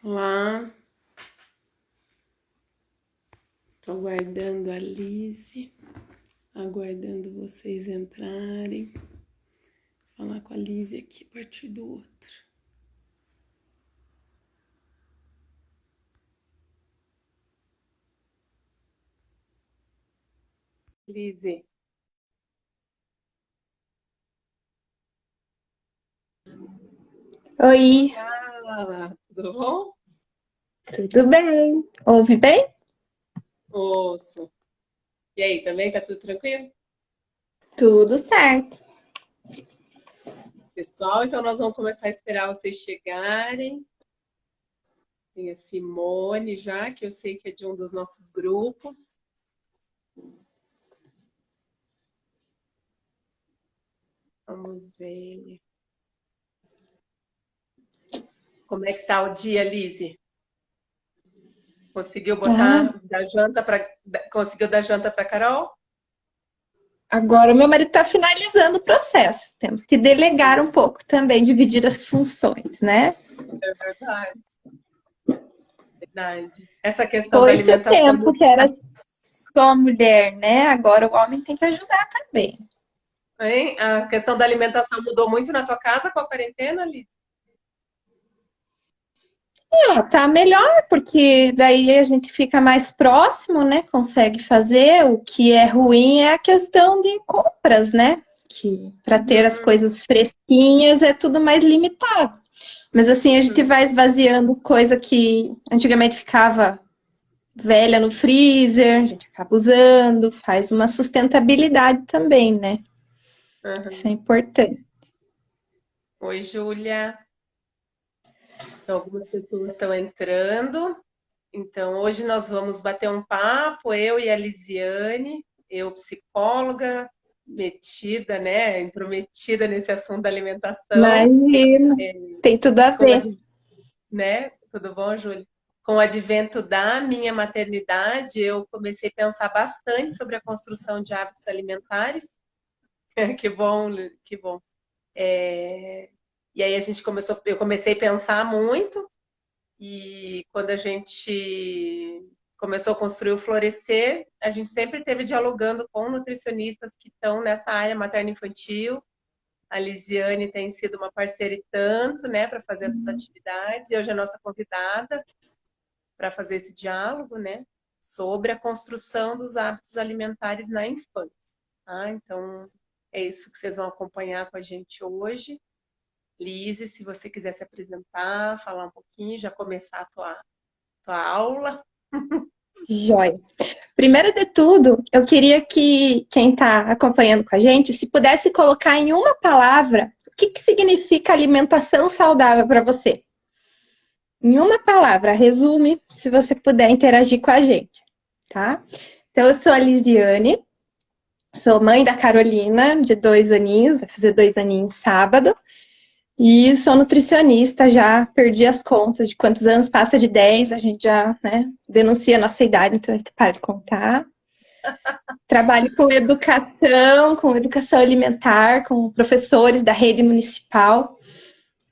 Olá, tô aguardando a Lise, aguardando vocês entrarem. Vou falar com a Lise aqui a partir do outro. Lise. Oi, Tudo bom? tudo bem? Ouve bem? Ouço. E aí, também tá tudo tranquilo? Tudo certo. Pessoal, então nós vamos começar a esperar vocês chegarem. Tem a Simone já, que eu sei que é de um dos nossos grupos. Vamos ver. Como é que tá o dia, Lise? Conseguiu Ah, botar da janta para conseguiu dar janta para Carol? agora o meu marido está finalizando o processo. Temos que delegar um pouco também, dividir as funções, né? É verdade, verdade. Essa questão da Foi-se o alimentação, tempo que era só mulher, né? Agora o homem tem que ajudar também. hein? A questão da alimentação mudou muito na tua casa com a quarentena, Liz? Tá melhor, porque daí a gente fica mais próximo, né? Consegue fazer. O que é ruim é a questão de compras, né? Que para ter as Uhum, coisas fresquinhas é tudo mais limitado. Mas assim, a gente uhum. vai esvaziando coisa que antigamente ficava velha no freezer, a gente acaba usando, faz uma sustentabilidade também, né? Isso é Uhum. importante. Oi, Júlia. Então, algumas pessoas estão entrando. Então, hoje nós vamos bater um papo, eu e a Lisiane, eu psicóloga, metida, né, intrometida nesse assunto da alimentação, Imagina, tem tudo a com a, ver. né? Tudo bom, Júlia? Com o advento da minha maternidade, eu comecei a pensar bastante sobre a construção de hábitos alimentares. Que bom, que bom. E aí eu comecei a pensar muito, e quando a gente começou a construir o Florescer, a gente sempre teve dialogando com nutricionistas que estão nessa área materno-infantil. A Lisiane tem sido uma parceira e tanto, né, para fazer essas atividades, e hoje é nossa convidada para fazer esse diálogo, né, sobre a construção dos hábitos alimentares na infância. Tá? Então, é isso que vocês vão acompanhar com a gente hoje. Lise, se você quiser se apresentar, falar um pouquinho, já começar a tua aula. Joia. Primeiro de tudo, eu queria que quem está acompanhando com a gente, se pudesse colocar em uma palavra, o que significa alimentação saudável para você? Em uma palavra, resume, se você puder interagir com a gente, tá? Então, eu sou a Lisiane, sou mãe da Carolina, de 2 aninhos, vai fazer 2 aninhos sábado, e sou nutricionista, já perdi as contas de quantos anos, passa de 10, a gente já, né, denuncia a nossa idade, então a gente para de contar. Trabalho com educação alimentar, com professores da rede municipal.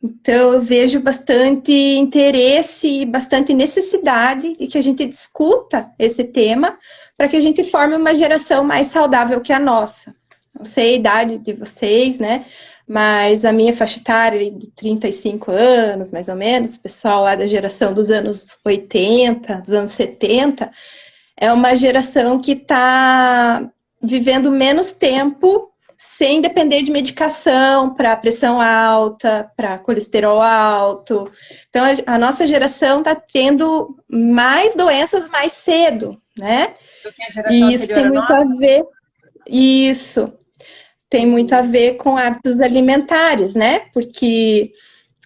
Então, eu vejo bastante interesse e bastante necessidade de que a gente discuta esse tema para que a gente forme uma geração mais saudável que a nossa. Não sei a idade de vocês, né? Mas a minha faixa etária é de 35 anos, mais ou menos, pessoal lá da geração dos anos 80, dos anos 70, é uma geração que está vivendo menos tempo sem depender de medicação para pressão alta, para colesterol alto. Então, a nossa geração está tendo mais doenças mais cedo, né? Do que a geração E isso anterior tem a muito a nossa? ver, isso tem muito a Uhum. ver com hábitos alimentares, né? Porque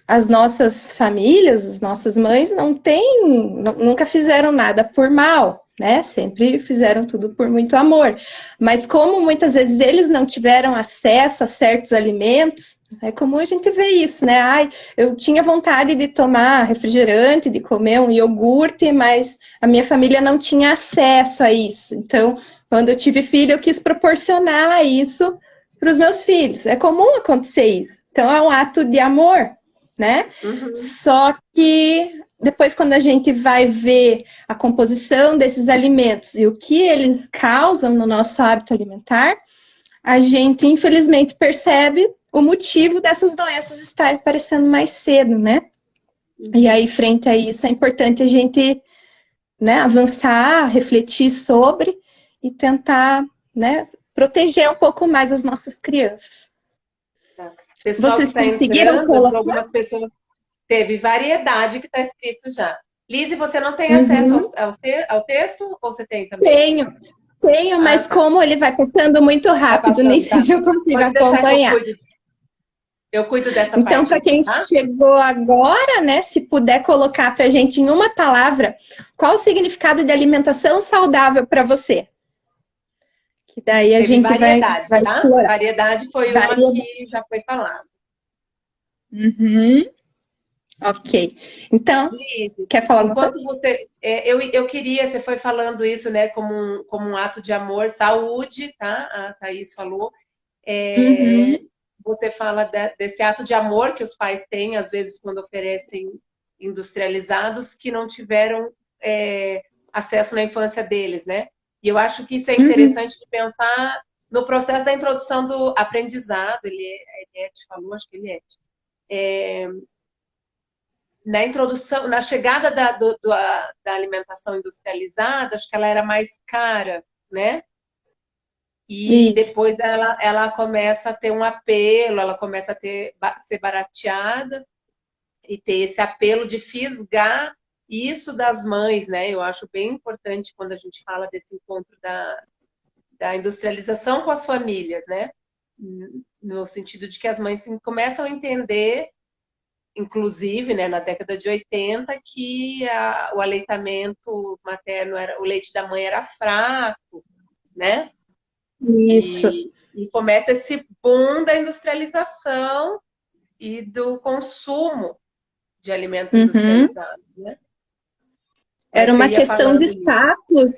as nossas famílias, as nossas mães não têm, nunca fizeram nada por mal, né? Sempre fizeram tudo por muito amor. Mas como muitas vezes eles não tiveram acesso a certos alimentos, é comum a gente ver isso, né? Ai, eu tinha vontade de tomar refrigerante, de comer um iogurte, mas a minha família não tinha acesso a isso. Então, quando eu tive filho, eu quis proporcionar isso para os meus filhos. É comum acontecer isso. Então, é um ato de amor, né? Uhum. Só que depois quando a gente vai ver a composição desses alimentos e o que eles causam no nosso hábito alimentar, a gente, infelizmente, percebe o motivo dessas doenças estarem aparecendo mais cedo, né? E aí, frente a isso, é importante a gente, né, avançar, refletir sobre e tentar, né, proteger um pouco mais as nossas crianças. Pessoal Vocês que está conseguiram entrando, colocar? algumas pessoas teve variedade que está escrito já. Lise, você não tem acesso ao texto ou você tem também? Tenho, mas Tá. como ele vai passando muito Vai rápido, nem passando, tá. sempre eu consigo Pode deixar que acompanhar. eu cuido dessa Então, parte para aqui, quem tá? chegou agora, né, se puder colocar para a gente em uma palavra, qual o significado de alimentação saudável para você? Que daí a Teve gente variedade, vai tá? explorar. Variedade foi uma que já foi falada. Uhum. Ok. Então, Lise, quer falar alguma coisa? enquanto você... eu queria, você foi falando isso, né, como um ato de amor, saúde, tá? A Thaís falou. Uhum. Você fala desse ato de amor que os pais têm, às vezes, quando oferecem industrializados que não tiveram acesso na infância deles, né? E eu acho que isso é interessante de pensar no processo da introdução do aprendizado. Eliette falou, acho que Eliette. Na introdução, na chegada da alimentação industrializada, acho que ela era mais cara, né? E Isso. depois ela começa a ter um apelo, ela começa a ser barateada e ter esse apelo de fisgar isso das mães, né? Eu acho bem importante quando a gente fala desse encontro da industrialização com as famílias, né? No sentido de que as mães começam a entender, inclusive, né, na década de 80, que o aleitamento materno, o leite da mãe era fraco, né? Isso. E começa esse boom da industrialização e do consumo de alimentos industrializados, né? Era uma questão de Falando isso. status.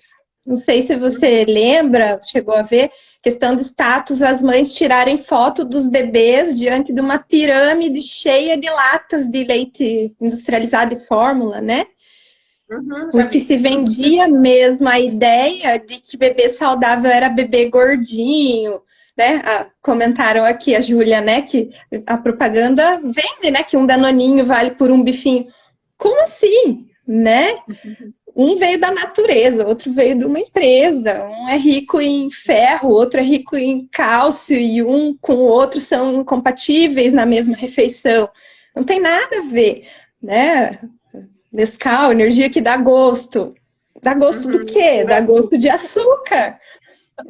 Não sei se você lembra, chegou a ver, questão de status, as mães tirarem foto dos bebês diante de uma pirâmide cheia de latas de leite industrializado e fórmula, né? Porque se vendia mesmo a ideia de que bebê saudável era bebê gordinho, né? Comentaram aqui a Júlia, né? Que a propaganda vende, né? Que um danoninho vale por um bifinho. Como assim, né? Um veio da natureza, outro veio de uma empresa. Um é rico em ferro, outro é rico em cálcio e um com o outro são incompatíveis na mesma refeição. Não tem nada a ver, né? Nescau, energia que dá gosto. Dá gosto do quê? Dá gosto de açúcar,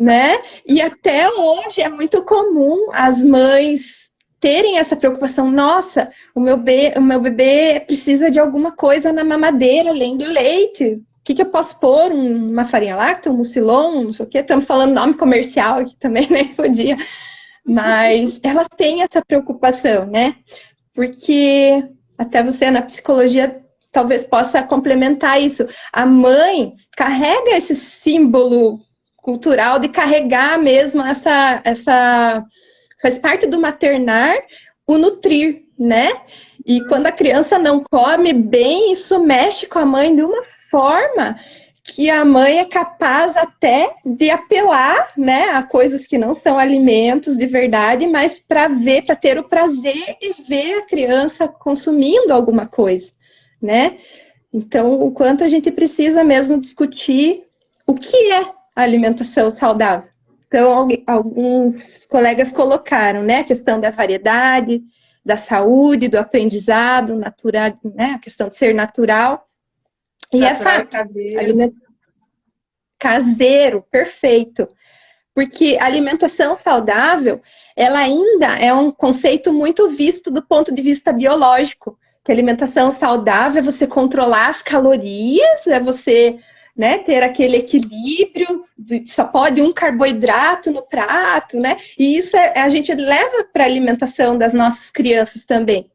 né? E até hoje é muito comum as mães terem essa preocupação. Nossa, o meu bebê precisa de alguma coisa na mamadeira, além do leite. O que eu posso pôr? Uma farinha láctea, um mucilon, não sei o quê. Estamos falando nome comercial aqui também, né? Podia. Mas elas têm essa preocupação, né? Porque até você na psicologia talvez possa complementar isso. A mãe carrega esse símbolo cultural de carregar mesmo essa faz parte do maternar o nutrir, né? E quando a criança não come bem, isso mexe com a mãe de uma forma que a mãe é capaz até de apelar, né, a coisas que não são alimentos de verdade, mas para ter o prazer de ver a criança consumindo alguma coisa, né? Então, o quanto a gente precisa mesmo discutir o que é a alimentação saudável. Então, alguns colegas colocaram, né, a questão da variedade, da saúde, do aprendizado, natural, né, a questão de ser natural. E natural é fato. Caseiro. Caseiro, perfeito. Porque a alimentação saudável, ela ainda é um conceito muito visto do ponto de vista biológico. Que alimentação saudável é você controlar as calorias, é você, né, ter aquele equilíbrio, só pode um carboidrato no prato, né? E isso a gente leva para a alimentação das nossas crianças também.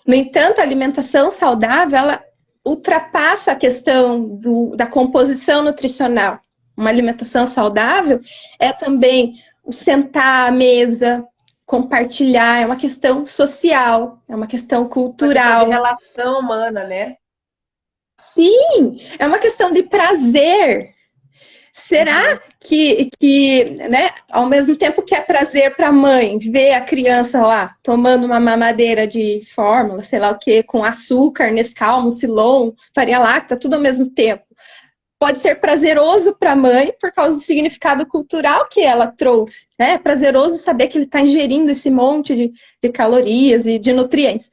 No entanto, a alimentação saudável, ela ultrapassa a questão da composição nutricional. Uma alimentação saudável é também o sentar à mesa, compartilhar, é uma questão social, é uma questão cultural. Uma questão de relação humana, né? Sim, é uma questão de prazer. Será né, ao mesmo tempo que é prazer para a mãe ver a criança lá tomando uma mamadeira de fórmula, sei lá o que, com açúcar, Nescau, Mucilon, farinha láctea, tudo ao mesmo tempo, pode ser prazeroso para a mãe por causa do significado cultural que ela trouxe, né? É prazeroso saber que ele está ingerindo esse monte de calorias e de nutrientes.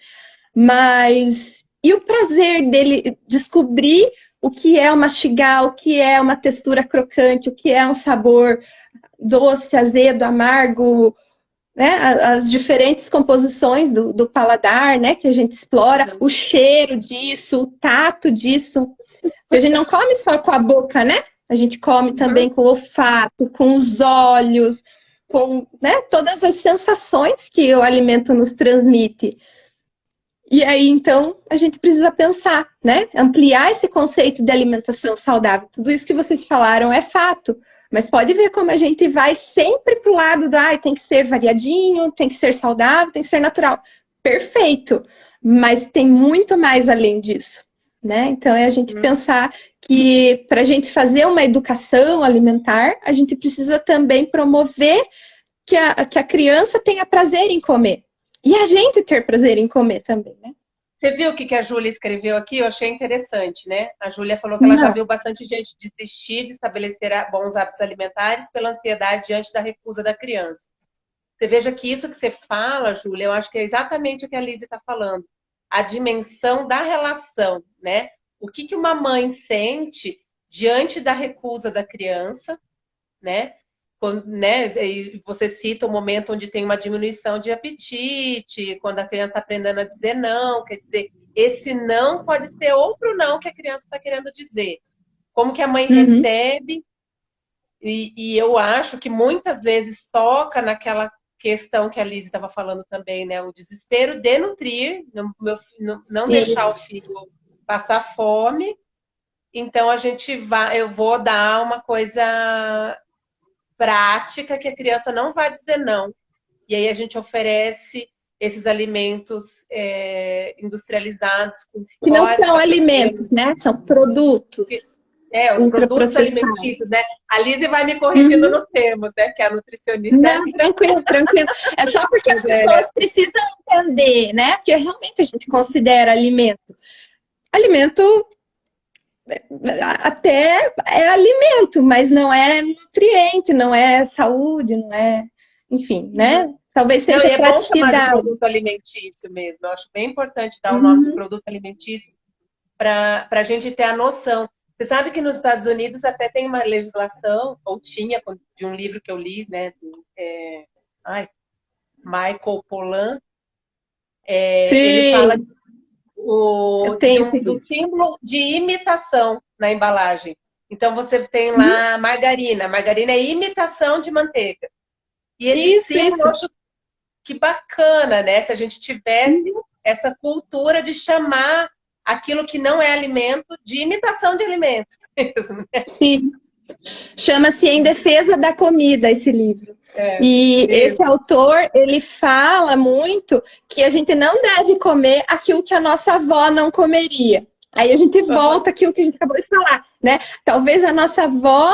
Mas e o prazer dele descobrir o que é o mastigar, o que é uma textura crocante, o que é um sabor doce, azedo, amargo, né? As diferentes composições do paladar, né? Que a gente explora, o cheiro disso, o tato disso. Porque a gente não come só com a boca, né? A gente come também com o olfato, com os olhos, com, né, todas as sensações que o alimento nos transmite. E aí, então, a gente precisa pensar, né? Ampliar esse conceito de alimentação saudável. Tudo isso que vocês falaram é fato. Mas pode ver como a gente vai sempre pro lado da tem que ser variadinho, tem que ser saudável, tem que ser natural. Perfeito. Mas tem muito mais além disso, né? Então, é a gente pensar que para a gente fazer uma educação alimentar, a gente precisa também promover que a criança tenha prazer em comer. E a gente ter prazer em comer também, né? Você viu o que a Júlia escreveu aqui? Eu achei interessante, né? A Júlia falou que ela já viu bastante gente desistir de estabelecer bons hábitos alimentares pela ansiedade diante da recusa da criança. Você veja que isso que você fala, Júlia, eu acho que é exatamente o que a Lise está falando. A dimensão da relação, né? O que uma mãe sente diante da recusa da criança, né? Quando, né, você cita o momento onde tem uma diminuição de apetite, quando a criança está aprendendo a dizer não, quer dizer, esse não pode ser outro não que a criança está querendo dizer. Como que a mãe recebe, e eu acho que muitas vezes toca naquela questão que a Liz estava falando também, né? O desespero de nutrir, não deixar o filho passar fome. Então eu vou dar uma coisa prática que a criança não vai dizer não. E aí a gente oferece esses alimentos industrializados com que não são alimentos, né? São produtos. Os produtos alimentícios, né? A Lise vai me corrigindo nos termos, né? Que é a nutricionista. Não, tranquilo, tranquilo. É só porque as pessoas precisam entender, né? Porque realmente a gente considera alimento. Alimento até é alimento, mas não é nutriente, não é saúde, não é... Enfim, né? Talvez seja é bom chamar de produto alimentício mesmo. Eu acho bem importante dar o nome de produto alimentício para a gente ter a noção. Você sabe que nos Estados Unidos até tem uma legislação, ou tinha, de um livro que eu li, né? Michael Pollan. Ele fala do símbolo de imitação na embalagem. Então, você tem lá margarina. Margarina é imitação de manteiga. E esse símbolo, eu acho que bacana, né? Se a gente tivesse essa cultura de chamar aquilo que não é alimento de imitação de alimento. Sim. Chama-se Em Defesa da Comida, esse livro. Esse autor, ele fala muito que a gente não deve comer aquilo que a nossa avó não comeria. Aí a gente volta àquilo que a gente acabou de falar, né? Talvez a nossa avó,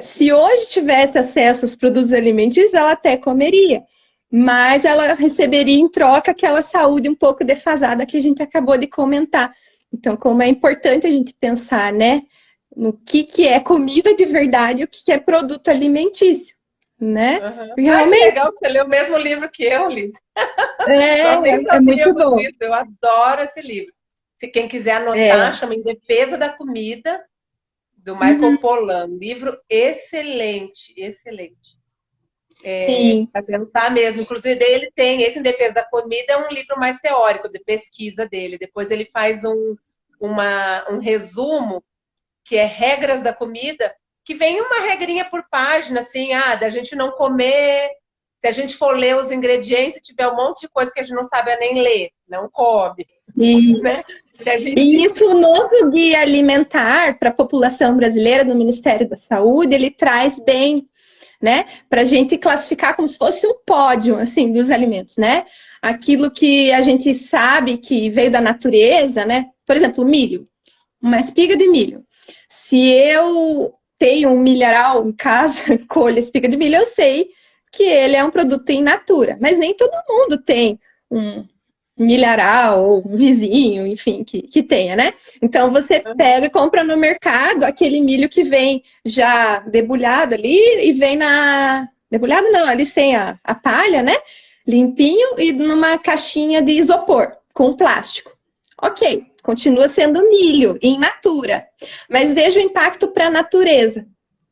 se hoje tivesse acesso aos produtos alimentícios, ela até comeria. Mas ela receberia em troca aquela saúde um pouco defasada que a gente acabou de comentar. Então, como é importante a gente pensar, né? No que é comida de verdade e o que é produto alimentício, né? Realmente... legal que você leu o mesmo livro que eu, Liz. É muito bom. Isso. Eu adoro esse livro. Se quem quiser anotar, chama Em Defesa da Comida, do Michael Pollan. Livro excelente, excelente. Para pensar mesmo. Inclusive, ele tem, esse Em Defesa da Comida é um livro mais teórico, de pesquisa dele. Depois ele faz um resumo, que é Regras da Comida, que vem uma regrinha por página, assim, da gente não comer, se a gente for ler os ingredientes e tiver um monte de coisa que a gente não sabe nem ler, não come. Isso. Né? E isso, o novo guia alimentar para a população brasileira do Ministério da Saúde, ele traz bem, né? Para a gente classificar como se fosse um pódio, assim, dos alimentos, né? Aquilo que a gente sabe que veio da natureza, né? Por exemplo, o milho. uma espiga de milho. Se eu tenho um milharal em casa, colho espiga de milho, eu sei que ele é um produto in natura. Mas nem todo mundo tem um milharal ou um vizinho, enfim, que tenha, né? Então você pega e compra no mercado aquele milho que vem já debulhado ali e vem na... Debulhado não, ali sem a palha, né? Limpinho e numa caixinha de isopor, com plástico. Ok, continua sendo milho in natura, mas veja o impacto para a natureza,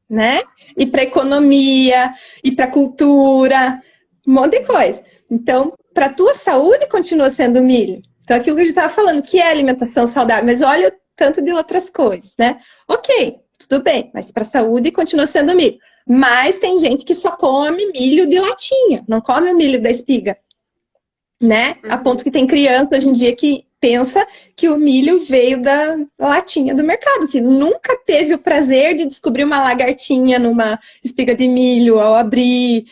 né? E para a economia, e para a cultura, um monte de coisa. Então, para a tua saúde, continua sendo milho. Então, aquilo que a gente estava falando, que é alimentação saudável, mas olha o tanto de outras coisas, né? Ok, tudo bem, mas para a saúde continua sendo milho. Mas tem gente que só come milho de latinha, não come o milho da espiga, né? A ponto que tem criança hoje em dia que pensa que o milho veio da latinha do mercado, que nunca teve o prazer de descobrir uma lagartinha numa espiga de milho ao abrir,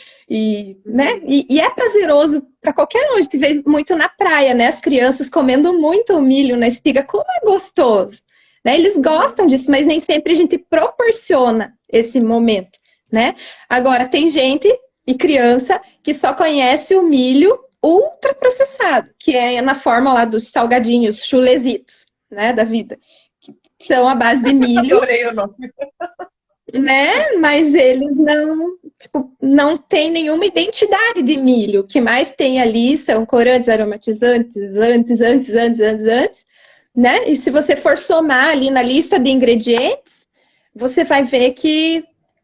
né? E é prazeroso para qualquer um. A gente vê muito na praia, né? As crianças comendo muito milho na espiga, como é gostoso, né? Eles gostam disso, mas nem sempre a gente proporciona esse momento, né? Agora, tem gente e criança que só conhece o milho ultraprocessado, que é na forma lá dos salgadinhos, chulezitos, né, da vida, que são a base de milho. Adorei o nome. Né, mas eles não, tipo, não tem nenhuma identidade de milho. O que mais tem ali são corantes, aromatizantes, antes, né, e se você for somar ali na lista de ingredientes, você vai ver que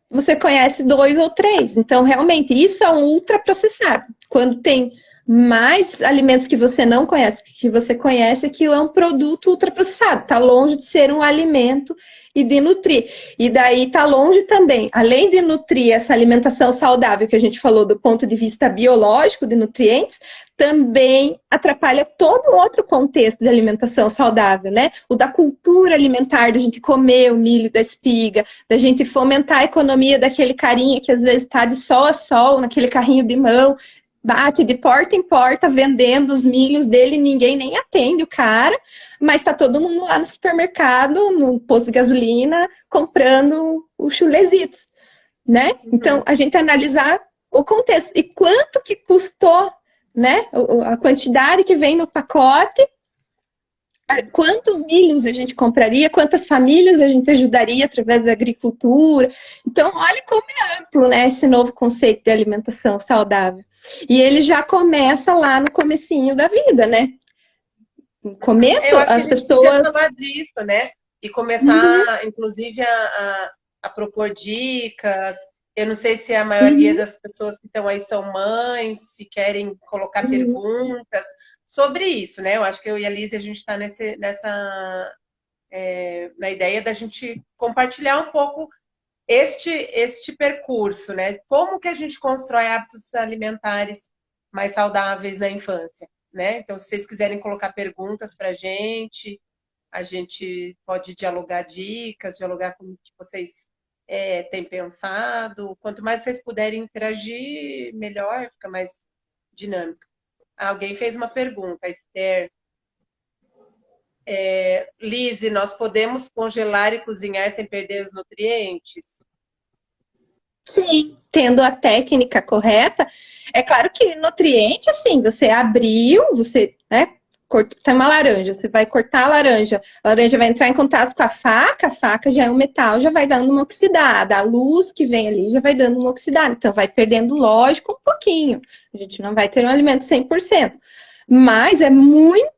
você conhece 2 ou 3. Então, realmente, isso é um ultraprocessado. Quando tem mais alimentos que você não conhece, que você conhece, aquilo é um produto ultraprocessado. Está longe de ser um alimento e de nutrir. E daí está longe também, além de nutrir essa alimentação saudável que a gente falou do ponto de vista biológico de nutrientes, também atrapalha todo outro contexto de alimentação saudável, né? O da cultura alimentar, da gente comer o milho da espiga, da gente fomentar a economia daquele carinha que às vezes está de sol a sol, naquele carrinho de mão, bate de porta em porta, vendendo os milhos dele, ninguém nem atende o cara, mas está todo mundo lá no supermercado, no posto de gasolina, comprando os chulezitos, né? Então, a gente analisar o contexto. E quanto que custou, né? A quantidade que vem no pacote, quantos milhos a gente compraria, quantas famílias a gente ajudaria através da agricultura. Então, olha como é amplo, né, esse novo conceito de alimentação saudável. E ele já começa lá no comecinho da vida, né? No começo, Eu acho as que a gente pessoas... podia falar disso, né? E começar, inclusive, a propor dicas. Eu não sei se a maioria das pessoas que estão aí são mães, se querem colocar perguntas sobre isso, né? Eu acho que eu e a Liz, a gente está na ideia da gente compartilhar um pouco este percurso, né? Como que a gente constrói hábitos alimentares mais saudáveis na infância, né? Então, se vocês quiserem colocar perguntas para a gente pode dialogar dicas, dialogar com o que vocês têm pensado. Quanto mais vocês puderem interagir, melhor, fica mais dinâmico. Alguém fez uma pergunta, Esther. Lise, nós podemos congelar e cozinhar sem perder os nutrientes? Sim, tendo a técnica correta. É claro que nutriente, assim, você abriu, você, né, tem uma laranja, você vai cortar a laranja vai entrar em contato com a faca já é um metal, já vai dando uma oxidada, a luz que vem ali já vai dando uma oxidada, então vai perdendo, lógico, um pouquinho. A gente não vai ter um alimento 100%, mas é muito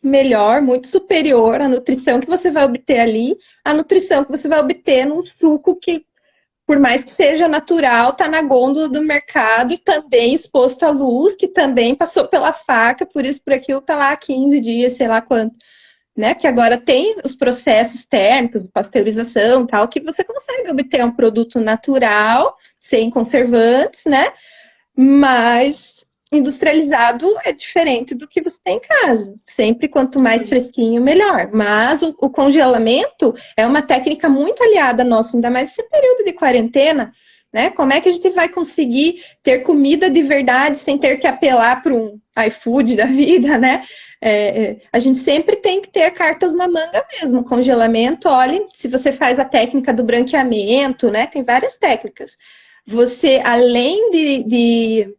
melhor, muito superior à nutrição que você vai obter ali, à nutrição que você vai obter num suco que, por mais que seja natural, está na gôndola do mercado e também exposto à luz, que também passou pela faca, por isso, por aquilo, está lá há 15 dias, sei lá quanto, né? Que agora tem os processos térmicos, de pasteurização e tal, que você consegue obter um produto natural, sem conservantes, né? Mas industrializado é diferente do que você tem em casa. Sempre quanto mais fresquinho, melhor. Mas o congelamento é uma técnica muito aliada nossa, ainda mais nesse período de quarentena, né? Como é que a gente vai conseguir ter comida de verdade sem ter que apelar para um iFood da vida, né? A gente sempre tem que ter cartas na manga mesmo. Congelamento, olha, se você faz a técnica do branqueamento, né? Tem várias técnicas. Você, além de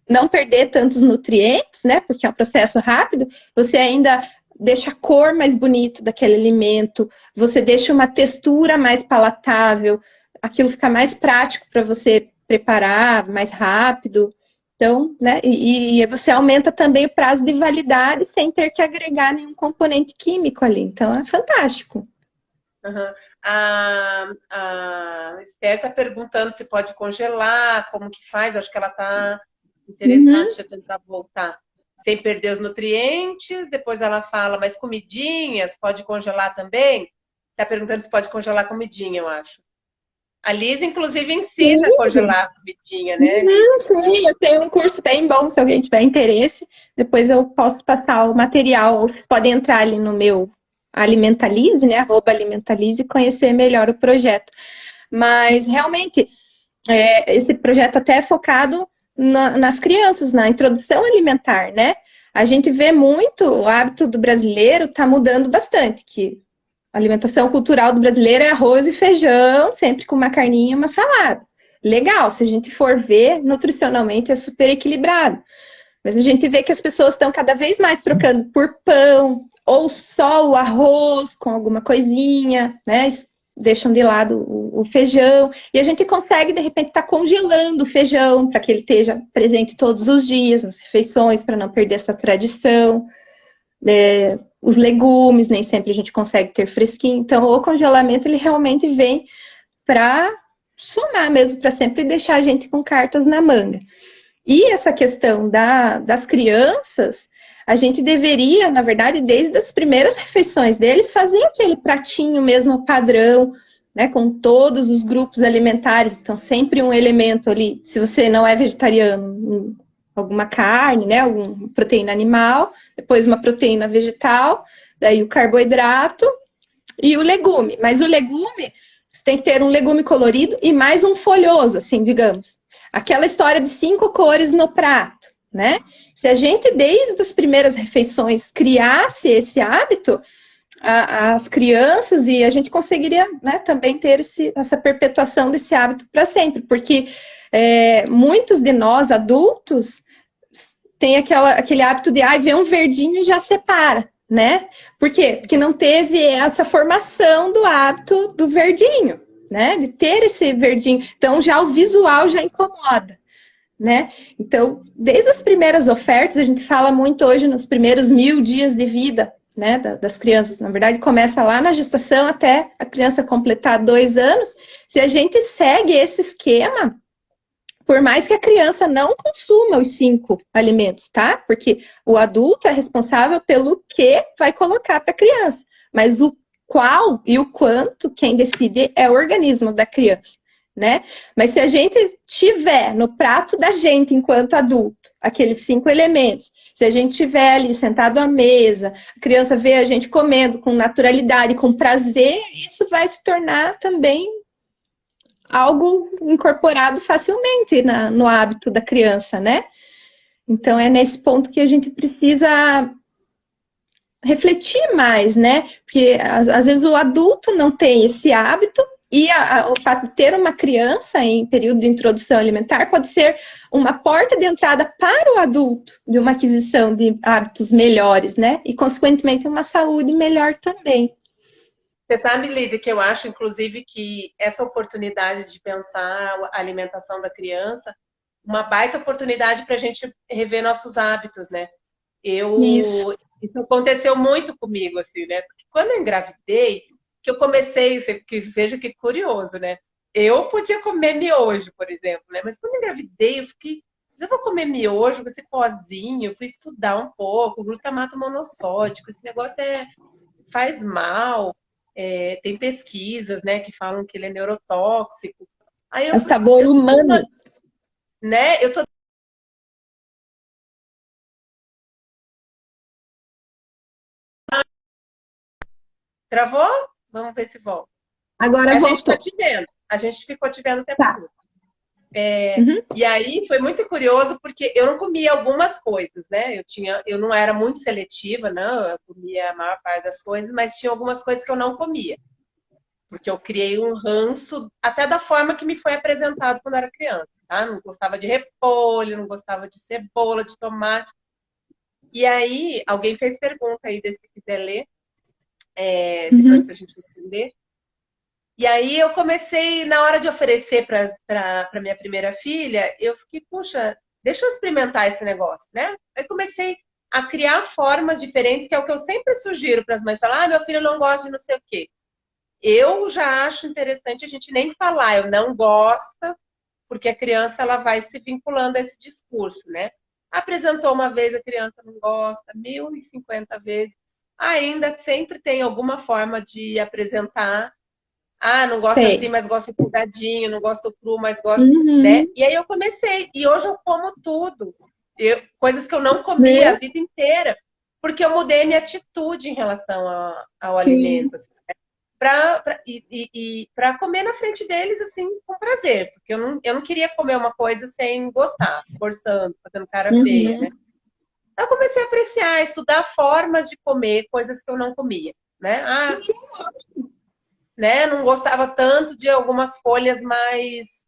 não perder tantos nutrientes, né? Porque é um processo rápido, você ainda deixa a cor mais bonita daquele alimento, você deixa uma textura mais palatável, aquilo fica mais prático para você preparar, mais rápido. Então, né? E você aumenta também o prazo de validade sem ter que agregar nenhum componente químico ali. Então, é fantástico. Uhum. A Esther está perguntando se pode congelar, como que faz. Acho que ela está interessada, deixa eu tentar voltar. Sem perder os nutrientes. Depois ela fala, mas comidinhas, pode congelar também? Está perguntando se pode congelar comidinha, eu acho. A Liz, inclusive, ensina Sim. a congelar a comidinha, né, Liz? Sim, eu tenho um curso bem bom, se alguém tiver interesse. Depois eu posso passar o material, ou vocês podem entrar ali no meu Alimentalize, né? @Alimentalize, e conhecer melhor o projeto. Mas realmente, esse projeto até é focado nas crianças, na introdução alimentar, né? A gente vê muito, o hábito do brasileiro está mudando bastante, que a alimentação cultural do brasileiro é arroz e feijão, sempre com uma carninha e uma salada. Legal, se a gente for ver, nutricionalmente é super equilibrado. Mas a gente vê que as pessoas estão cada vez mais trocando por pão, ou só o arroz com alguma coisinha, né? Deixam de lado o feijão. E a gente consegue, de repente, estar congelando o feijão para que ele esteja presente todos os dias nas refeições, para não perder essa tradição. Os legumes, nem sempre a gente consegue ter fresquinho. Então, o congelamento, ele realmente vem para somar mesmo, para sempre deixar a gente com cartas na manga. E essa questão das crianças, a gente deveria, na verdade, desde as primeiras refeições deles, fazer aquele pratinho mesmo padrão, né, com todos os grupos alimentares. Então, sempre um elemento ali, se você não é vegetariano, alguma carne, né, alguma proteína animal, depois uma proteína vegetal, daí o carboidrato e o legume. Mas o legume, você tem que ter um legume colorido e mais um folhoso, assim, digamos. Aquela história de 5 cores no prato, né? Se a gente, desde as primeiras refeições, criasse esse hábito, as crianças, e a gente conseguiria, né, também ter essa perpetuação desse hábito para sempre, porque muitos de nós, adultos, têm aquele hábito de ver um verdinho e já separa, né? Por quê? Porque não teve essa formação do hábito do verdinho, né? De ter esse verdinho. Então, já o visual já incomoda, né? Então, desde as primeiras ofertas, a gente fala muito hoje nos primeiros 1000 dias de vida, né? Das crianças. Na verdade, começa lá na gestação até a criança completar 2 anos. Se a gente segue esse esquema, por mais que a criança não consuma os 5 alimentos, tá? Porque o adulto é responsável pelo que vai colocar para a criança. Mas o qual e o quanto, quem decide é o organismo da criança, né? Mas se a gente tiver no prato da gente, enquanto adulto, aqueles 5 elementos, se a gente tiver ali sentado à mesa, a criança vê a gente comendo com naturalidade, com prazer, isso vai se tornar também algo incorporado facilmente no hábito da criança, né? Então, é nesse ponto que a gente precisa refletir mais, né? Porque, às vezes, o adulto não tem esse hábito e o fato de ter uma criança em período de introdução alimentar pode ser uma porta de entrada para o adulto de uma aquisição de hábitos melhores, né? E, consequentemente, uma saúde melhor também. Você sabe, Lise, que eu acho, inclusive, que essa oportunidade de pensar a alimentação da criança, uma baita oportunidade para a gente rever nossos hábitos, né? Isso aconteceu muito comigo, assim, né? Porque quando eu engravidei, que eu comecei, que veja que curioso, né? Eu podia comer miojo, por exemplo, né? Mas quando eu engravidei, eu fiquei, mas eu vou comer miojo com esse pozinho, eu fui estudar um pouco, glutamato monossódico, esse negócio faz mal. Tem pesquisas, né, que falam que ele é neurotóxico. Aí É o sabor humano. Né? Eu tô Travou? Vamos ver se volta. Agora A gente tá voltou. te vendo. A gente ficou te vendo o tempo Tá. todo. Uhum. E aí foi muito curioso porque eu não comia algumas coisas, né? Eu não era muito seletiva, não, eu comia a maior parte das coisas, mas tinha algumas coisas que eu não comia, porque eu criei um ranço até da forma que me foi apresentado quando eu era criança, tá? Não gostava de repolho, não gostava de cebola, de tomate. E aí alguém fez pergunta aí desse que quiser ler, depois Uhum. pra gente responder. E aí eu comecei, na hora de oferecer para minha primeira filha, eu fiquei, puxa, deixa eu experimentar esse negócio, né? Aí comecei a criar formas diferentes, que é o que eu sempre sugiro para as mães, falar, meu filho não gosta de não sei o quê. Eu já acho interessante a gente nem falar, eu não gosto, porque a criança ela vai se vinculando a esse discurso, né? Apresentou uma vez, a criança não gosta, 1050 vezes. Ainda sempre tem alguma forma de apresentar. Ah, não gosto Sei. assim, mas gosto empolgadinho, não gosto cru, mas gosto, né? Uhum. E aí eu comecei, e hoje eu como tudo. Coisas que eu não comia a Né? vida inteira, porque eu mudei minha atitude em relação ao Sim. alimento, assim, para comer na frente deles, assim, com prazer, porque eu não queria comer uma coisa sem gostar, forçando, fazendo cara feia, né? Uhum. Então eu comecei a apreciar, estudar formas de comer coisas que eu não comia, né? Ah, né? Não gostava tanto de algumas folhas mais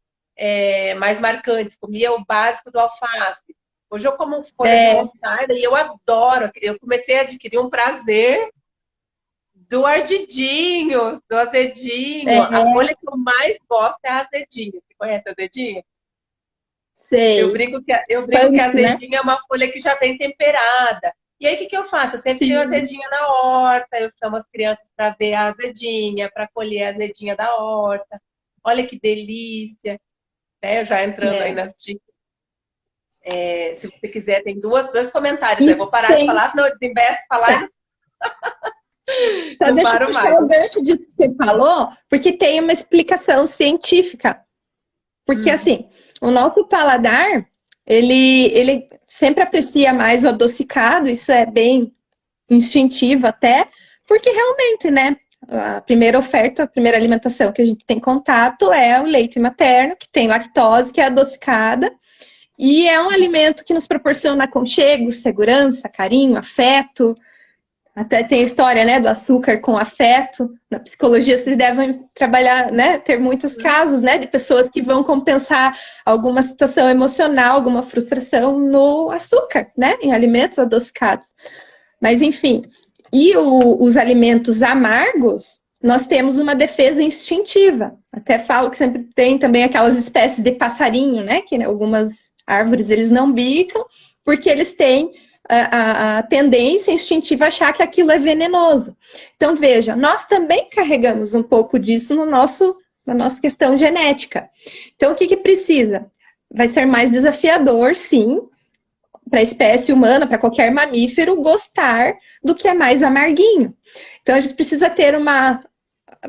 marcantes. Comia o básico do alface. Hoje eu como folha de É, mostarda e eu adoro. Eu comecei a adquirir um prazer do ardidinho, do azedinho. A é, folha que eu mais gosto é a azedinha. Você conhece a azedinha? Eu sei. brinco que a Punk, né? azedinha é uma folha que já vem temperada. E aí, o que, que eu faço? Eu sempre tenho Sim. azedinha na horta, eu chamo as crianças para ver a azedinha, para colher a azedinha da horta. Olha que delícia, né? Já entrando aí É. nas dicas. Se você quiser, tem dois comentários. E Eu vou parar de sem. falar, senão eu desinvesto falar e Tá. não, Só não deixa eu paro puxar mais. o gancho disso que você falou, porque tem uma explicação científica. Porque, Hum, assim, o nosso paladar, ele sempre aprecia mais o adocicado, isso é bem instintivo até, porque realmente, né, a primeira oferta, a primeira alimentação que a gente tem contato é o leite materno, que tem lactose, que é adocicada, e é um alimento que nos proporciona aconchego, segurança, carinho, afeto. Até tem a história, né, do açúcar com afeto. Na psicologia vocês devem trabalhar, né, ter muitos casos, né, de pessoas que vão compensar alguma situação emocional, alguma frustração no açúcar, né, em alimentos adocicados. Mas enfim, os alimentos amargos, nós temos uma defesa instintiva. Até falo que sempre tem também aquelas espécies de passarinho, né, que algumas árvores eles não bicam, porque eles têm a tendência instintiva a achar que aquilo é venenoso. Então, veja, nós também carregamos um pouco disso na nossa questão genética. Então, o que precisa? Vai ser mais desafiador, sim, para a espécie humana, para qualquer mamífero, gostar do que é mais amarguinho. Então, a gente precisa ter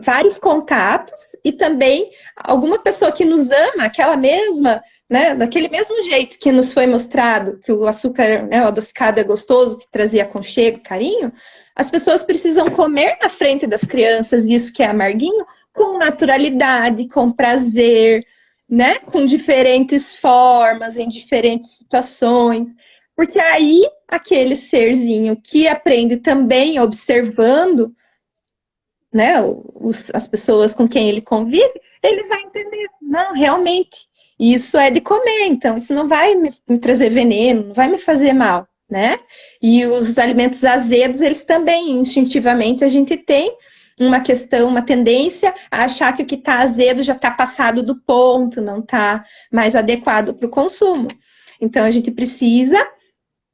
vários contatos e também alguma pessoa que nos ama, aquela mesma, né, daquele mesmo jeito que nos foi mostrado que o açúcar, né, o adocicado é gostoso, que trazia aconchego, carinho, as pessoas precisam comer na frente das crianças isso que é amarguinho com naturalidade, com prazer, né, com diferentes formas, em diferentes situações, porque aí aquele serzinho que aprende também observando, né, as pessoas com quem ele convive, ele vai entender, não, realmente, isso é de comer, então isso não vai me trazer veneno, não vai me fazer mal, né? E os alimentos azedos, eles também, instintivamente, a gente tem uma questão, uma tendência a achar que o que está azedo já está passado do ponto, não está mais adequado para o consumo. Então a gente precisa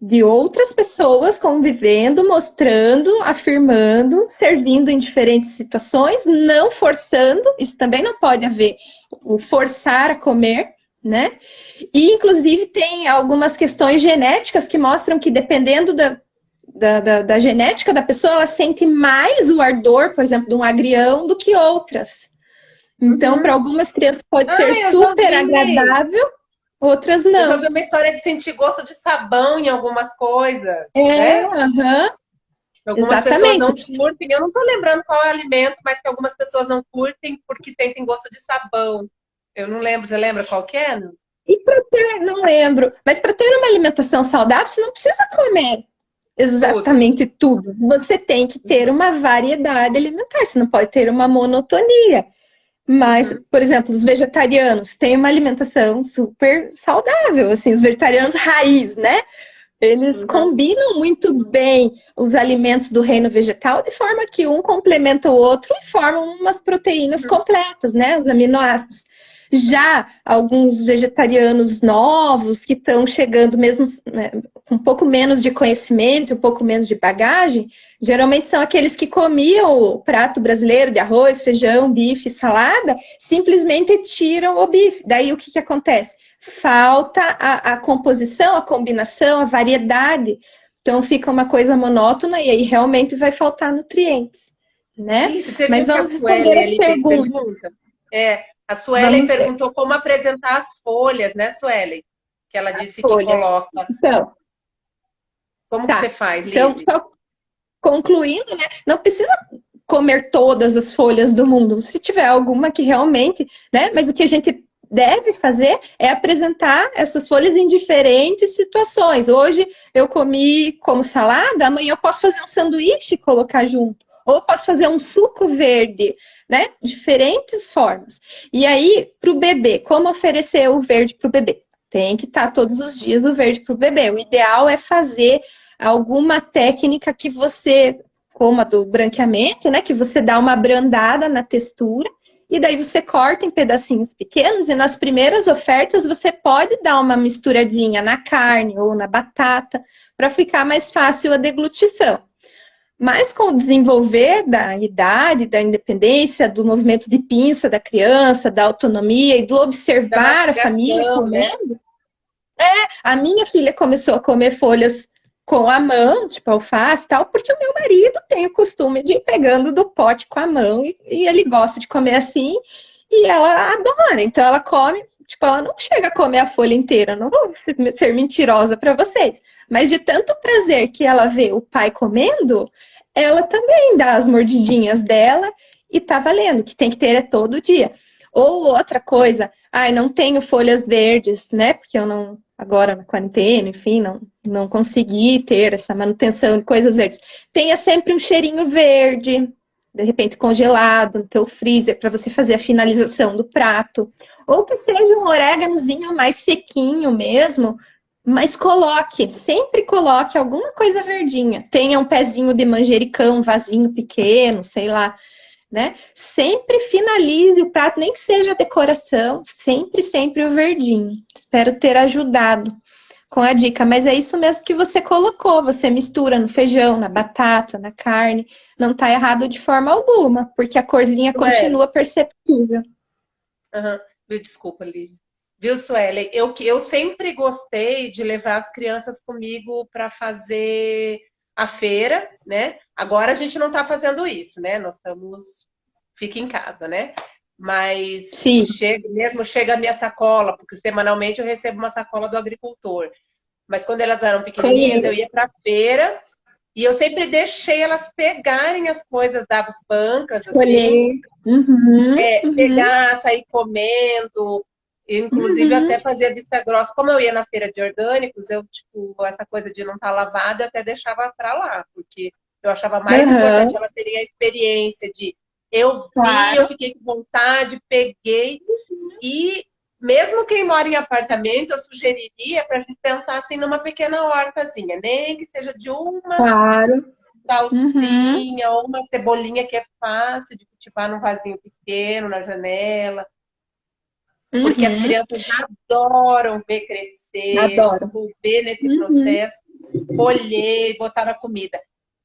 de outras pessoas convivendo, mostrando, afirmando, servindo em diferentes situações, não forçando, isso também não pode haver, o forçar a comer, né? E, inclusive, tem algumas questões genéticas que mostram que, dependendo da genética da pessoa, ela sente mais o ardor, por exemplo, de um agrião do que outras. Então, para uhum. algumas crianças pode Ah, ser super agradável, outras eu já não. ouvi uma história de sentir gosto de sabão em algumas coisas, É, né? aham, Algumas pessoas exatamente. não curtem, eu não estou lembrando qual é o alimento, mas que algumas pessoas não curtem porque sentem gosto de sabão. Eu não lembro, você lembra qual que é? E para ter, não lembro, mas para ter uma alimentação saudável, você não precisa comer Tudo. exatamente tudo. Você tem que ter uma variedade alimentar, você não pode ter uma monotonia. Mas, Uhum, por exemplo, os vegetarianos têm uma alimentação super saudável, assim, os vegetarianos raiz, né? Eles uhum, combinam muito bem os alimentos do reino vegetal, de forma que um complementa o outro e formam umas proteínas uhum, completas, né? Os aminoácidos. Já alguns vegetarianos novos que estão chegando mesmo, né, com um pouco menos de conhecimento, um pouco menos de bagagem, geralmente são aqueles que comiam o prato brasileiro de arroz, feijão, bife, salada, simplesmente tiram o bife. Daí o que, que acontece? Falta a composição, a combinação, a variedade. Então fica uma coisa monótona e aí realmente vai faltar nutrientes, né? Isso, você Mas viu que a vamos responder Suelen as ali fez perguntas. pergunta? A Suelen Vamos ver perguntou como apresentar as folhas, né, Suelen? Que ela as disse que folhas. coloca. Então, Como que você tá. faz, Então, Lise? só concluindo, né? Não precisa comer todas as folhas do mundo. Se tiver alguma que realmente, né? Mas o que a gente deve fazer é apresentar essas folhas em diferentes situações. Hoje eu comi como salada, amanhã eu posso fazer um sanduíche e colocar junto. Ou eu posso fazer um suco verde, né? Diferentes formas. E aí, para o bebê, como oferecer o verde para o bebê? Tem que estar todos os dias o verde para o bebê. O ideal é fazer alguma técnica que você, como a do branqueamento, né? Que você dá uma abrandada na textura e daí você corta em pedacinhos pequenos e nas primeiras ofertas você pode dar uma misturadinha na carne ou na batata para ficar mais fácil a deglutição. Mas com o desenvolver da idade, da independência, do movimento de pinça da criança, da autonomia e do Da observar a família mastigação, né? comendo, a minha filha começou a comer folhas com a mão, tipo alface e tal, porque o meu marido tem o costume de ir pegando do pote com a mão e ele gosta de comer assim e ela adora. Então ela come, tipo, ela não chega a comer a folha inteira, não vou ser mentirosa para vocês, mas de tanto prazer que ela vê o pai comendo, ela também dá as mordidinhas dela e tá valendo, que tem que ter é todo dia. Ou outra coisa, ai, não tenho folhas verdes, né? Porque eu não, agora na quarentena, enfim, não consegui ter essa manutenção de coisas verdes. Tenha sempre um cheirinho verde, de repente congelado no teu freezer, para você fazer a finalização do prato. Ou que seja um oréganozinho mais sequinho mesmo, mas coloque, sempre coloque alguma coisa verdinha. Tenha um pezinho de manjericão, um vasinho pequeno, sei lá, né? Sempre finalize o prato, nem que seja decoração, sempre, sempre o verdinho. Espero ter ajudado com a dica, mas é isso mesmo que você colocou, você mistura no feijão, na batata, na carne, não tá errado de forma alguma, porque a corzinha Suelen, continua perceptível. uhum. Viu, desculpa, Lise. Viu, Suelen? Eu sempre gostei de levar as crianças comigo para fazer a feira, né? Agora a gente não está fazendo isso, né? Nós estamos. Fica em casa, né? Mas Sim, chega a minha sacola, porque semanalmente eu recebo uma sacola do agricultor. Mas quando elas eram pequenininhas, eu ia conheço. para a feira e eu sempre deixei elas pegarem as coisas das bancas, assim, Escolher. Uhum, uhum, pegar, sair comendo, inclusive uhum, até fazia vista grossa. Como eu ia na feira de orgânicos, eu, tipo, essa coisa de não estar lavada, eu até deixava para lá, porque eu achava mais uhum, importante elas terem a experiência de eu vi, eu claro. fiquei com vontade, peguei, e mesmo quem mora em apartamento, eu sugeriria para a gente pensar assim numa pequena hortazinha, nem que seja de uma Claro. Uhum, salsinha ou uma cebolinha que é fácil de cultivar num vasinho pequeno, na janela, porque as uhum. crianças adoram ver crescer, se Adoro. envolver nesse Uhum, processo, colher, botar na comida.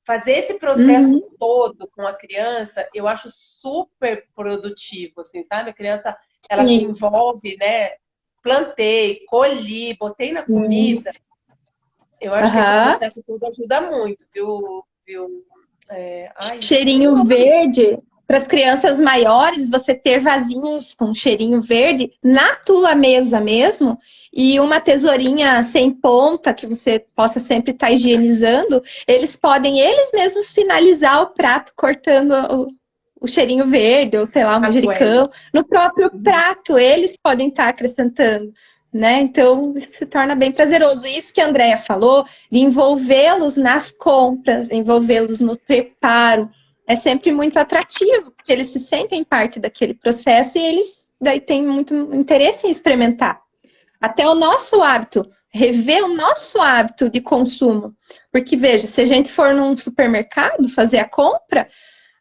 Fazer esse processo uhum. todo com a criança, eu acho super produtivo, assim, sabe? A criança, ela se Sim, envolve, né? Plantei, colhi, botei na comida. isso. Eu acho que esse Aham. processo todo ajuda muito, viu? Ai, esqueci o Cheirinho nome. verde. Para as crianças maiores, você ter vasinhos com cheirinho verde na tua mesa mesmo e uma tesourinha sem ponta que você possa sempre estar higienizando, eles podem eles mesmos finalizar o prato cortando o cheirinho verde, ou sei lá, o manjericão. No próprio prato, eles podem estar acrescentando, né? Então, isso se torna bem prazeroso. Isso que a Andrea falou, de envolvê-los nas compras, envolvê-los no preparo, é sempre muito atrativo, porque eles se sentem parte daquele processo e eles daí têm muito interesse em experimentar. Até o nosso hábito, rever o nosso hábito de consumo. Porque, veja, se a gente for num supermercado fazer a compra,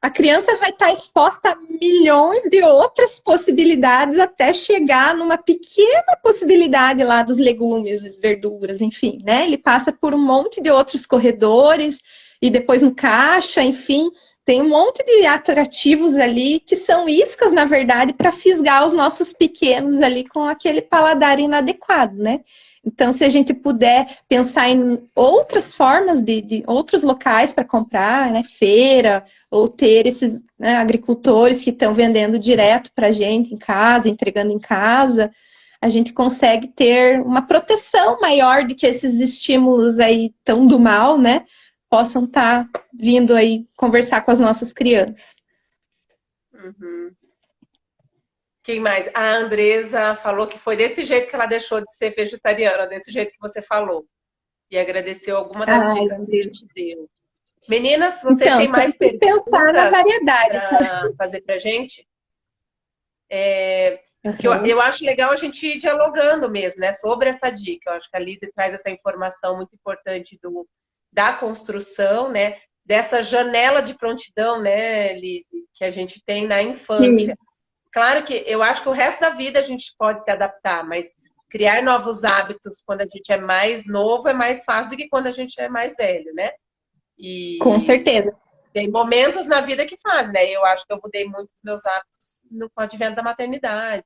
a criança vai estar exposta a milhões de outras possibilidades até chegar numa pequena possibilidade lá dos legumes, verduras, enfim, né? Ele passa por um monte de outros corredores e depois no caixa, enfim, tem um monte de atrativos ali que são iscas, na verdade, para fisgar os nossos pequenos ali com aquele paladar inadequado, né? Então, se a gente puder pensar em outras formas de outros locais para comprar, né? Feira, ou ter esses, né, agricultores que estão vendendo direto para a gente em casa, entregando em casa, a gente consegue ter uma proteção maior de que esses estímulos aí tão do mal, né? Possam estar vindo aí conversar com as nossas crianças. Uhum. Quem mais? A Andresa falou que foi desse jeito que ela deixou de ser vegetariana, desse jeito que você falou. E agradeceu alguma das dicas que a gente deu. Meninas, vocês então, têm mais perguntas pensar na variedade para fazer para a gente? Que eu acho legal a gente ir dialogando mesmo, né, sobre essa dica. Eu acho que a Lise traz essa informação muito importante da construção, né, dessa janela de prontidão, né, Lise, que a gente tem na infância. Sim. Claro que eu acho que o resto da vida a gente pode se adaptar, mas criar novos hábitos quando a gente é mais novo é mais fácil do que quando a gente é mais velho, né? E com certeza. Tem momentos na vida que faz, né? Eu acho que eu mudei muito os meus hábitos no advento da maternidade.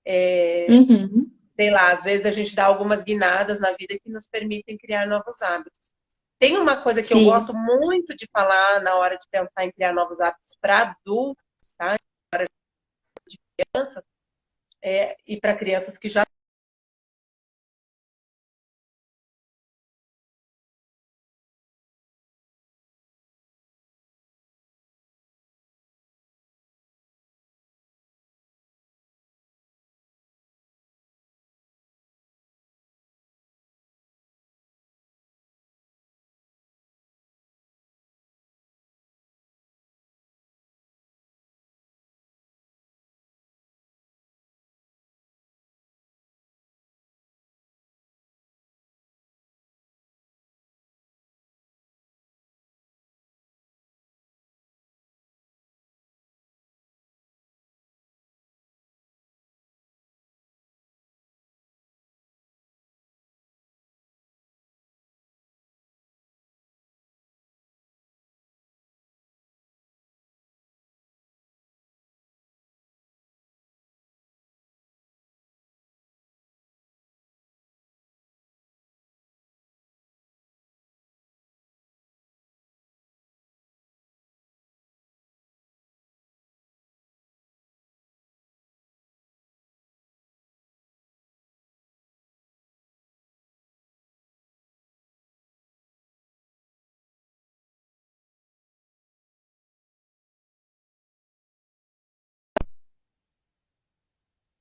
Sei lá, às vezes a gente dá algumas guinadas na vida que nos permitem criar novos hábitos. Tem uma coisa que eu gosto muito de falar na hora de pensar em criar novos hábitos para adultos, tá? De crianças, e para crianças que já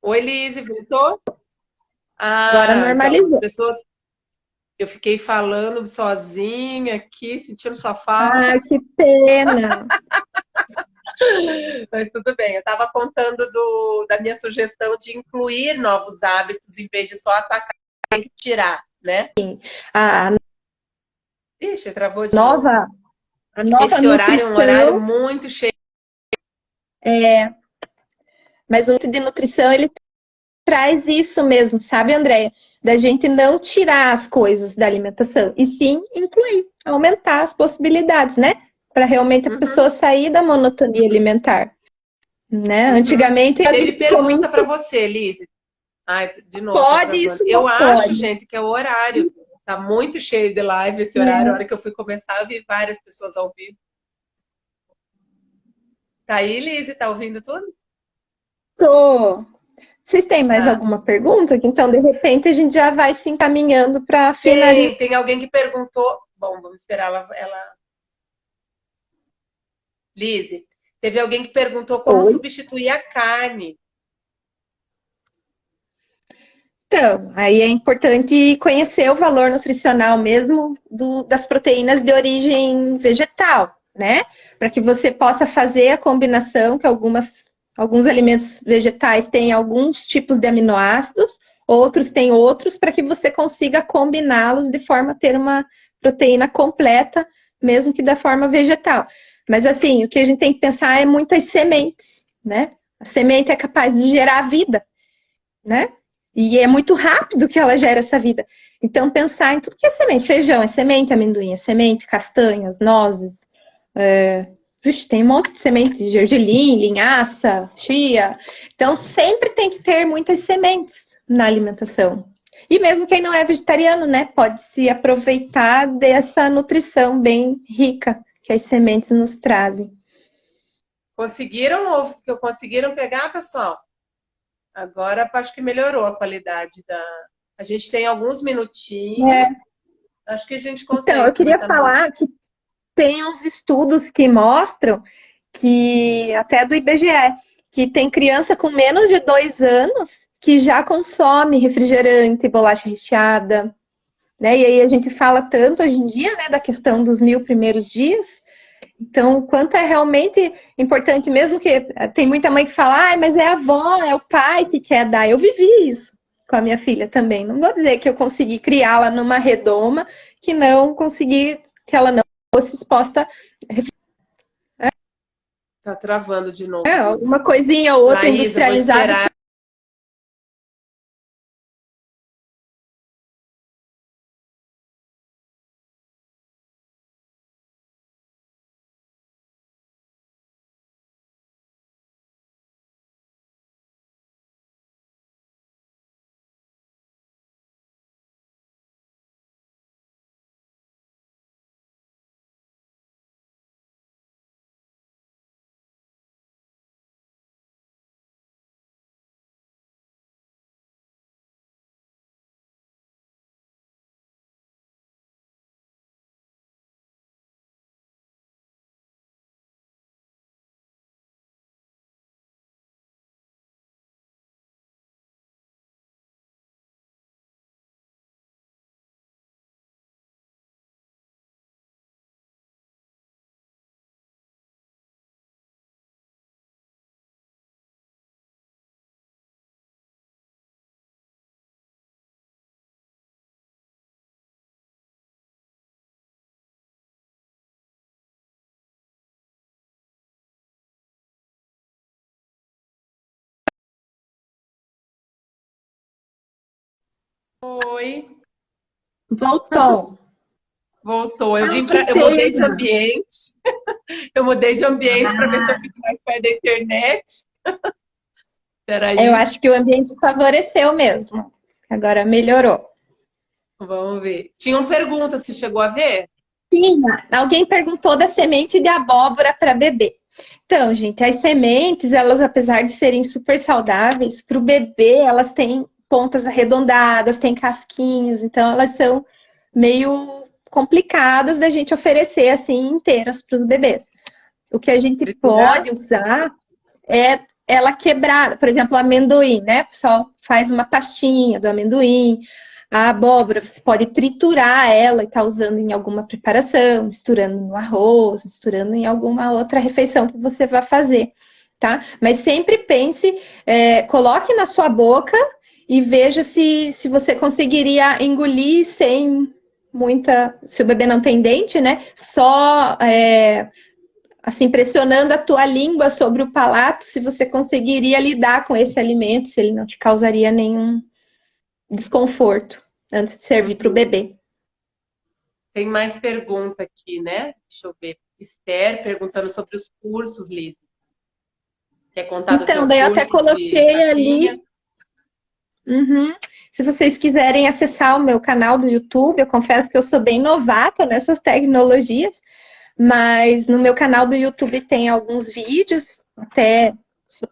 Oi, Elise, voltou? Agora Então, as normalizou. pessoas. Eu fiquei falando sozinha aqui, sentindo sua falta. Ah, que pena! Mas tudo bem. Eu estava contando da minha sugestão de incluir novos hábitos em vez de só atacar e tirar, né? A Ixi, travou de novo. A nova Esse horário é um horário nutrição, muito cheio. mas o de nutrição, ele traz isso mesmo, sabe, Andréia? Da gente não tirar as coisas da alimentação, e sim incluir, aumentar as possibilidades, né? Para realmente a pessoa sair da monotonia alimentar. Né? Antigamente eu Teve visto como pergunta isso. para você, Lise. Ai, de novo. Pode isso, eu não acho, pode. gente, que é o horário. Tá muito cheio de live esse horário. A hora que eu fui começar, eu vi várias pessoas ao vivo. Tá aí, Lise? Tá ouvindo tudo? Tô. Vocês têm mais alguma pergunta? Então, de repente, a gente já vai se encaminhando para finalizar. Tem alguém que perguntou. Bom, vamos esperar ela. Lise, Teve alguém que perguntou como Oi. substituir a carne. Então, aí é importante conhecer o valor nutricional mesmo das proteínas de origem vegetal, né? Para que você possa fazer a combinação, que alguns alimentos vegetais têm alguns tipos de aminoácidos, outros têm outros, para que você consiga combiná-los de forma a ter uma proteína completa, mesmo que da forma vegetal. Mas assim, o que a gente tem que pensar é muitas sementes, né? A semente é capaz de gerar vida, né? E é muito rápido que ela gera essa vida. Então, pensar em tudo que é semente. Feijão é semente, amendoim é semente, castanhas, nozes. Vixe, tem um monte de semente. Gergelim, linhaça, chia. Então, sempre tem que ter muitas sementes na alimentação. E mesmo quem não é vegetariano, né? Pode se aproveitar dessa nutrição bem rica que as sementes nos trazem. Conseguiram pegar, pessoal? Agora acho que melhorou a qualidade da. A gente tem alguns minutinhos. Acho que a gente consegue. Então, eu queria falar que tem uns estudos que mostram que, até do IBGE, que tem criança com menos de 2 anos que já consome refrigerante, bolacha recheada, né? E aí a gente fala tanto hoje em dia, né, da questão dos 1000 primeiros dias. Então, o quanto é realmente importante, mesmo que tem muita mãe que fala, ah, mas é a avó, é o pai que quer dar. Eu vivi isso com a minha filha também. Não vou dizer que eu consegui criá-la numa redoma, que não consegui, que ela não fosse exposta. Tá travando de novo. Alguma coisinha ou outra Laís, industrializada. Oi. Voltou. Voltou. Eu mudei de ambiente. Eu mudei de ambiente para ver se eu fico mais perto da internet. Peraí. Eu acho que o ambiente favoreceu mesmo. Agora melhorou. Vamos ver. Tinham perguntas que chegou a ver? Tinha. Alguém perguntou da semente de abóbora para bebê. Então, gente, as sementes, elas, apesar de serem super saudáveis, para o bebê, elas têm pontas arredondadas, têm casquinhos, então elas são meio complicadas da gente oferecer assim inteiras para os bebês. O que a gente pode usar é ela quebrada, por exemplo, o amendoim, né? O pessoal faz uma pastinha do amendoim. A abóbora, você pode triturar ela e tá usando em alguma preparação, misturando no arroz, misturando em alguma outra refeição que você vai fazer, tá? Mas sempre pense, coloque na sua boca e veja se você conseguiria engolir sem muita... Se o bebê não tem dente, né? Só... assim, pressionando a tua língua sobre o palato, se você conseguiria lidar com esse alimento, se ele não te causaria nenhum desconforto antes de servir para o bebê. Tem mais pergunta aqui, né? Deixa eu ver. Esther perguntando sobre os cursos, Liz. Quer contar do Então, daí eu até coloquei ali. Se vocês quiserem acessar o meu canal do YouTube, eu confesso que eu sou bem novata nessas tecnologias, mas no meu canal do YouTube tem alguns vídeos, até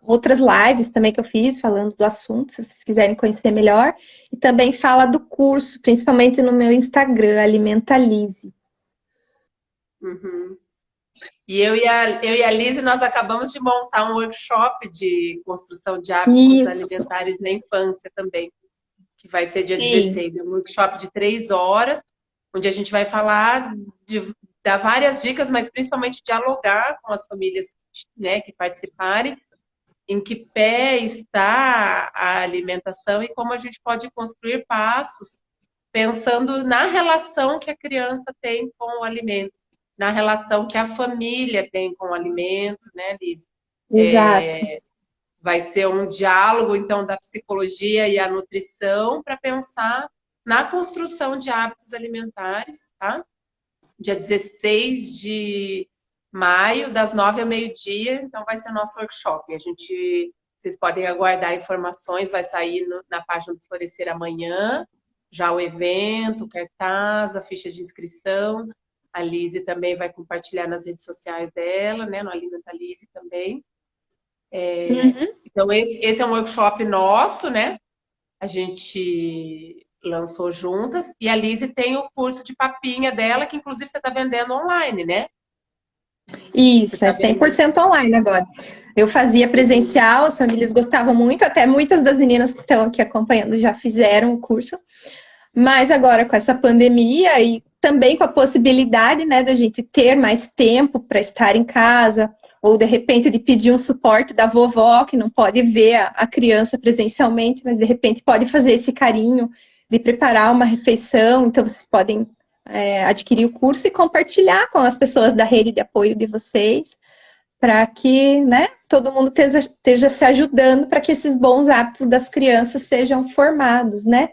outras lives também que eu fiz falando do assunto, se vocês quiserem conhecer melhor. E também fala do curso, principalmente no meu Instagram, Alimentalize. E eu e a Liz, nós acabamos de montar um workshop de construção de hábitos Isso, alimentares na infância também, que vai ser dia sim. 16. É um workshop de 3 horas, onde a gente vai falar, dar várias dicas, mas principalmente dialogar com as famílias, né, que participarem, em que pé está a alimentação e como a gente pode construir passos pensando na relação que a criança tem com o alimento, na relação que a família tem com o alimento, né, Liz? Exato. Vai ser um diálogo, então, da psicologia e a nutrição para pensar na construção de hábitos alimentares, tá? Dia 16 de maio, das 9 ao meio-dia, então vai ser nosso workshop. Vocês podem aguardar informações, vai sair na página do Florescer amanhã, já o evento, o cartaz, a ficha de inscrição. A Lise também vai compartilhar nas redes sociais dela, né? No Alimenta Lise também. Uhum. Então, esse é um workshop nosso, né? A gente lançou juntas. E a Lise tem o curso de papinha dela, que inclusive você está vendendo online, né? Você Isso, está é cem por vendendo. cento online agora. Eu fazia presencial, as famílias gostavam muito, até muitas das meninas que estão aqui acompanhando já fizeram o curso. Mas agora com essa pandemia e também com a possibilidade, né, da gente ter mais tempo para estar em casa, ou de repente de pedir um suporte da vovó, que não pode ver a criança presencialmente, mas de repente pode fazer esse carinho de preparar uma refeição. Então vocês podem adquirir o curso e compartilhar com as pessoas da rede de apoio de vocês, para que, né, todo mundo esteja se ajudando para que esses bons hábitos das crianças sejam formados, né?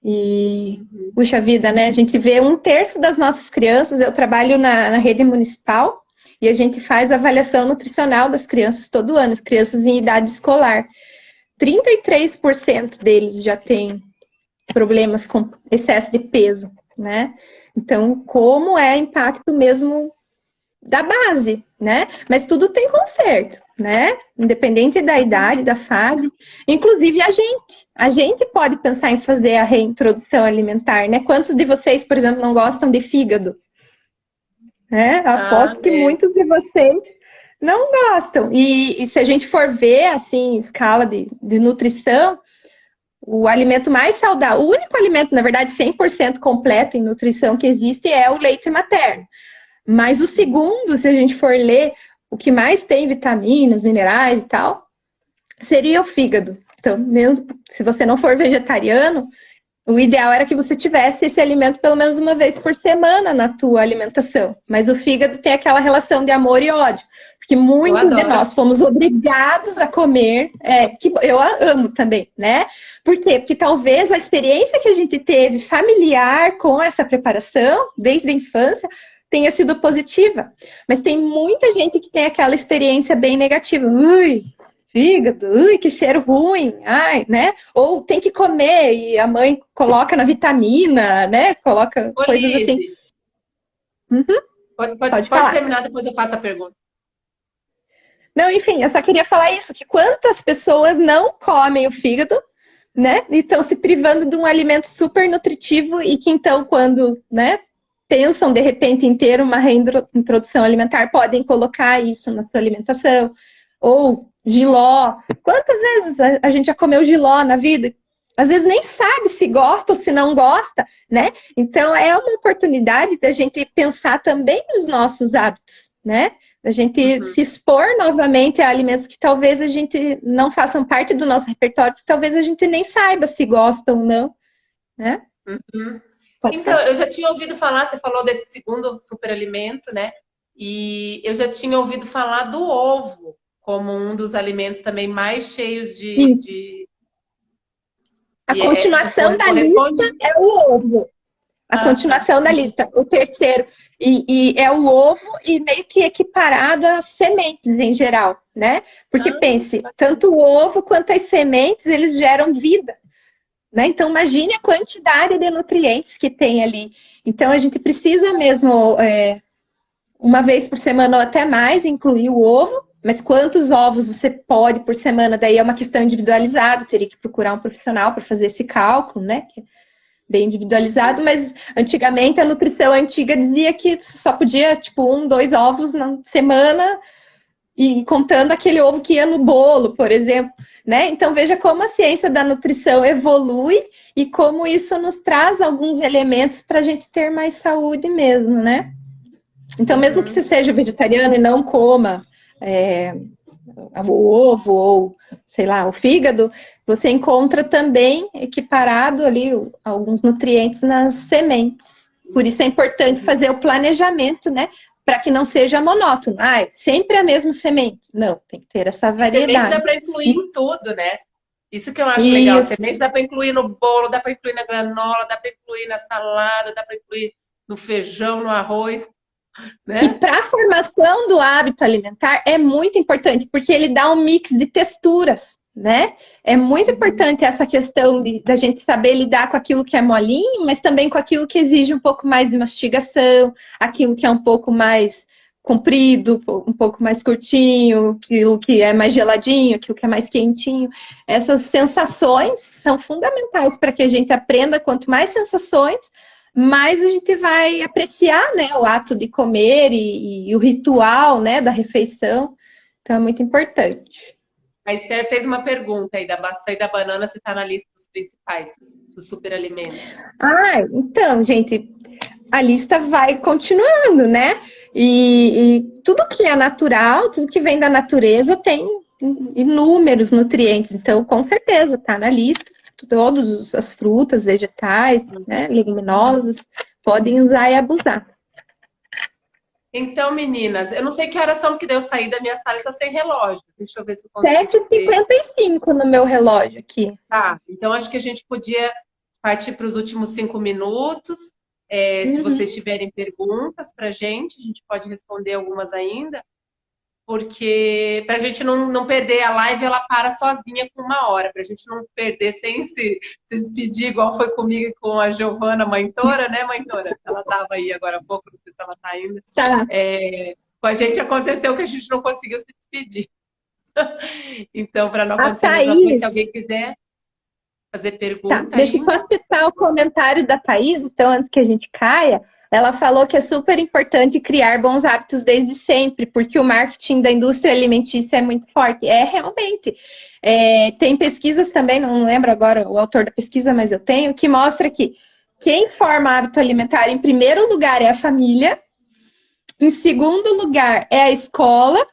E, puxa vida, né? A gente vê 1/3 das nossas crianças. Eu trabalho na rede municipal e a gente faz avaliação nutricional das crianças todo ano, as crianças em idade escolar. 33% deles já têm problemas com excesso de peso, né? Então, como é impacto mesmo da base, né? Mas tudo tem conserto, né? Independente da idade, da fase. Inclusive a gente pode pensar em fazer a reintrodução alimentar, né? Quantos de vocês, por exemplo, não gostam de fígado? Né? Ah, Aposto que muitos de vocês não gostam. E se a gente for ver, assim, escala de nutrição, o alimento mais saudável, o único alimento, na verdade, 100% completo em nutrição que existe é o leite materno. Mas o segundo, se a gente for ler, o que mais tem vitaminas, minerais e tal, seria o fígado. Então, mesmo se você não for vegetariano, o ideal era que você tivesse esse alimento pelo menos uma vez por semana na tua alimentação. Mas o fígado tem aquela relação de amor e ódio. Porque eu muitos de adoro. nós fomos obrigados a comer, que eu amo também, né? Por quê? Porque talvez a experiência que a gente teve familiar com essa preparação, desde a infância, tenha sido positiva. Mas tem muita gente que tem aquela experiência bem negativa. Ui, fígado, ui, que cheiro ruim, ai, né? Ou tem que comer e a mãe coloca na vitamina, né? Coloca Ô, coisas assim. Lise, Uhum, pode pode falar. terminar, depois eu faço a pergunta. Não, enfim, eu só queria falar isso, que quantas pessoas não comem o fígado, né? E estão se privando de um alimento super nutritivo e que então, quando, né, pensam de repente em ter uma reintrodução alimentar, podem colocar isso na sua alimentação. Ou jiló. Quantas vezes a gente já comeu jiló na vida? Às vezes nem sabe se gosta ou se não gosta, né? Então é uma oportunidade da gente pensar também nos nossos hábitos, né? Da gente Uhum, se expor novamente a alimentos que talvez a gente não façam parte do nosso repertório, que talvez a gente nem saiba se gosta ou não, né? uhum. Pode Então, falar. eu já tinha ouvido falar, você falou desse segundo superalimento, né? E eu já tinha ouvido falar do ovo como um dos alimentos também mais cheios Isso. A e continuação da lista corresponde. é o ovo. A Ah, tá. continuação da lista, o terceiro, e é o ovo e meio que equiparado às sementes em geral, né? Porque Ah, pense, tanto o ovo quanto as sementes, eles geram vida, né? Então imagine a quantidade de nutrientes que tem ali. Então a gente precisa mesmo, uma vez por semana ou até mais, incluir o ovo, mas quantos ovos você pode por semana, daí é uma questão individualizada, teria que procurar um profissional para fazer esse cálculo, né? bem individualizado, mas antigamente a nutrição antiga dizia que só podia, tipo, 1, 2 ovos na semana, e contando aquele ovo que ia no bolo, por exemplo, né? Então veja como a ciência da nutrição evolui e como isso nos traz alguns elementos para a gente ter mais saúde mesmo, né? Então, mesmo que você seja vegetariano e não coma o ovo ou, sei lá, o fígado, você encontra também equiparado ali alguns nutrientes nas sementes. Por isso é importante fazer o planejamento, né? Para que não seja monótono. Ah, sempre a mesma semente. Não, tem que ter essa variedade. Semente dá para incluir em tudo, né? Isso que eu acho Isso. legal. Semente dá para incluir no bolo, dá para incluir na granola, dá para incluir na salada, dá para incluir no feijão, no arroz. Né? E para a formação do hábito alimentar é muito importante, porque ele dá um mix de texturas, né? É muito importante essa questão da gente saber lidar com aquilo que é molinho, mas também com aquilo que exige um pouco mais de mastigação, aquilo que é um pouco mais comprido, um pouco mais curtinho, aquilo que é mais geladinho, aquilo que é mais quentinho. Essas sensações são fundamentais para que a gente aprenda. Quanto mais sensações, mais a gente vai apreciar, né, o ato de comer e o ritual, né, da refeição. Então é muito importante. A Esther fez uma pergunta aí da maçã e da banana, se está na lista dos principais, dos superalimentos. Ah, então, gente, a lista vai continuando, né? E tudo que é natural, tudo que vem da natureza tem inúmeros nutrientes. Então, com certeza, tá na lista. Todas as frutas, vegetais, né, leguminosas, podem usar e abusar. Então, meninas, eu não sei que horas são que eu saí da minha sala, estou sem relógio. Deixa eu ver se eu consigo. 7h55 no meu relógio aqui. Tá, então acho que a gente podia partir para os últimos 5 minutos. Se vocês tiverem perguntas para a gente pode responder algumas ainda. Porque para a gente não perder a live, ela para sozinha com 1 hora, para a gente não perder sem se despedir, igual foi comigo e com a Giovana Mãe-Tora, né, Mãe-Tora? Ela estava aí agora há pouco, não sei se ela está ainda. Tá. Com a gente aconteceu que a gente não conseguiu se despedir. Então, para não acontecer Thaís... se alguém quiser fazer pergunta. Tá, deixa eu só citar o comentário da Thaís, então, antes que a gente caia. Ela falou que é super importante criar bons hábitos desde sempre, porque o marketing da indústria alimentícia é muito forte. É, realmente. Tem pesquisas também, não lembro agora o autor da pesquisa, mas eu tenho, que mostra que quem forma hábito alimentar, em primeiro lugar, é a família, em segundo lugar, é a escola,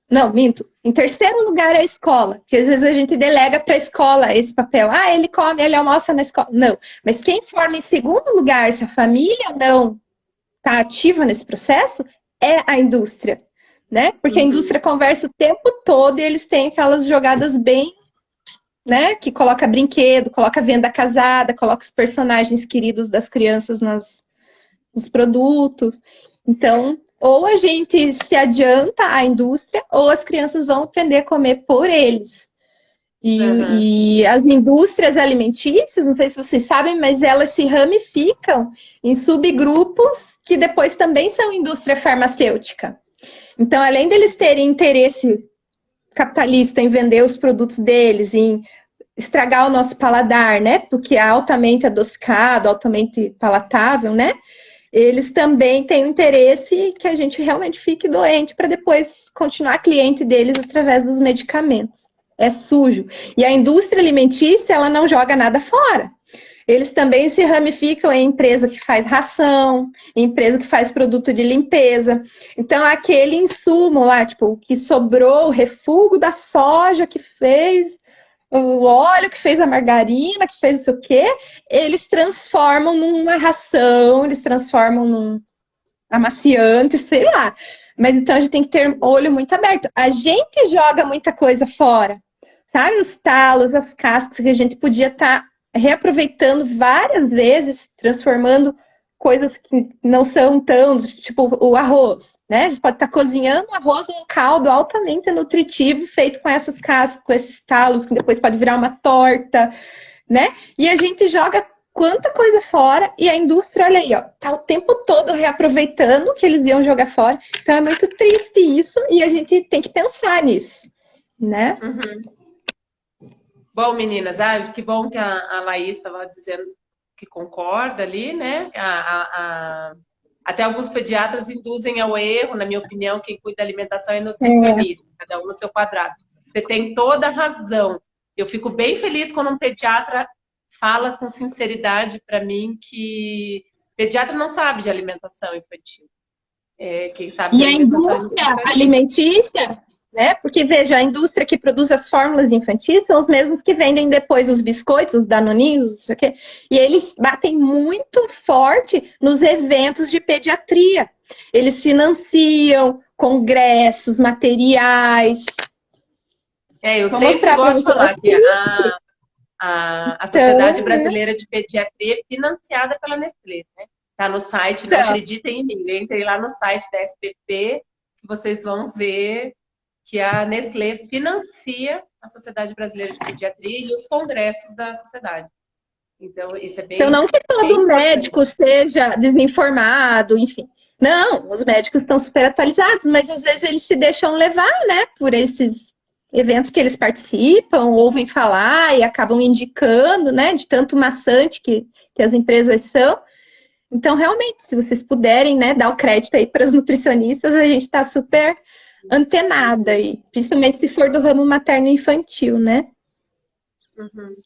não, minto. Em terceiro lugar é a escola, porque às vezes a gente delega para a escola esse papel. Ah, ele come, ele almoça na escola. Não, mas quem forma em segundo lugar, se a família não está ativa nesse processo, é a indústria, né? Porque a indústria conversa o tempo todo e eles têm aquelas jogadas bem, né? Que coloca brinquedo, coloca venda casada, coloca os personagens queridos das crianças nos produtos. Então, ou a gente se adianta à indústria, ou as crianças vão aprender a comer por eles. E as indústrias alimentícias, não sei se vocês sabem, mas elas se ramificam em subgrupos que depois também são indústria farmacêutica. Então, além deles terem interesse capitalista em vender os produtos deles, em estragar o nosso paladar, né? Porque é altamente adocicado, altamente palatável, né? Eles também têm o interesse que a gente realmente fique doente para depois continuar cliente deles através dos medicamentos. É sujo. E a indústria alimentícia, ela não joga nada fora. Eles também se ramificam em empresa que faz ração, em empresa que faz produto de limpeza. Então, aquele insumo lá, tipo, que sobrou, o refúgio da soja que fez o óleo, que fez a margarina, que fez não sei o quê, eles transformam numa ração, eles transformam num amaciante, sei lá. Mas então a gente tem que ter olho muito aberto. A gente joga muita coisa fora, sabe? Os talos, as cascas que a gente podia estar reaproveitando várias vezes, transformando coisas que não são tão, tipo o arroz, né? A gente pode estar cozinhando arroz num caldo altamente nutritivo, feito com essas cascas, com esses talos, que depois pode virar uma torta, né? E a gente joga quanta coisa fora, e a indústria, olha aí, ó, tá o tempo todo reaproveitando o que eles iam jogar fora. Então é muito triste isso, e a gente tem que pensar nisso, né? Bom, meninas, que bom que a Laís estava dizendo que concorda ali, né? Até alguns pediatras induzem ao erro, na minha opinião, quem cuida da alimentação é nutricionista, cada um no seu quadrado. Você tem toda a razão. Eu fico bem feliz quando um pediatra fala com sinceridade para mim que pediatra não sabe de alimentação infantil. Quem sabe de E a alimentação é indústria nutricionista. alimentícia, né? Porque, veja, a indústria que produz as fórmulas infantis são os mesmos que vendem depois os biscoitos, os danoninhos, não sei o quê. E eles batem muito forte nos eventos de pediatria. Eles financiam congressos, materiais. Eu Vou sempre mostrar para gosto de você. falar que a Sociedade Então, né? Brasileira de Pediatria é financiada pela Nestlé, né? Tá no site, não Então, acreditem em mim. Entrem lá no site da SBP que vocês vão ver que a Nestlé financia a Sociedade Brasileira de Pediatria e os congressos da sociedade. Então, isso é então, bem, não que bem todo importante. médico seja desinformado, enfim. Não, os médicos estão super atualizados, mas às vezes eles se deixam levar, né, por esses eventos que eles participam, ouvem falar e acabam indicando, né, de tanto maçante que as empresas são. Então, realmente, se vocês puderem, né, dar o crédito aí para as nutricionistas, a gente está super antenada aí, principalmente se for do ramo materno e infantil, né? Uhum.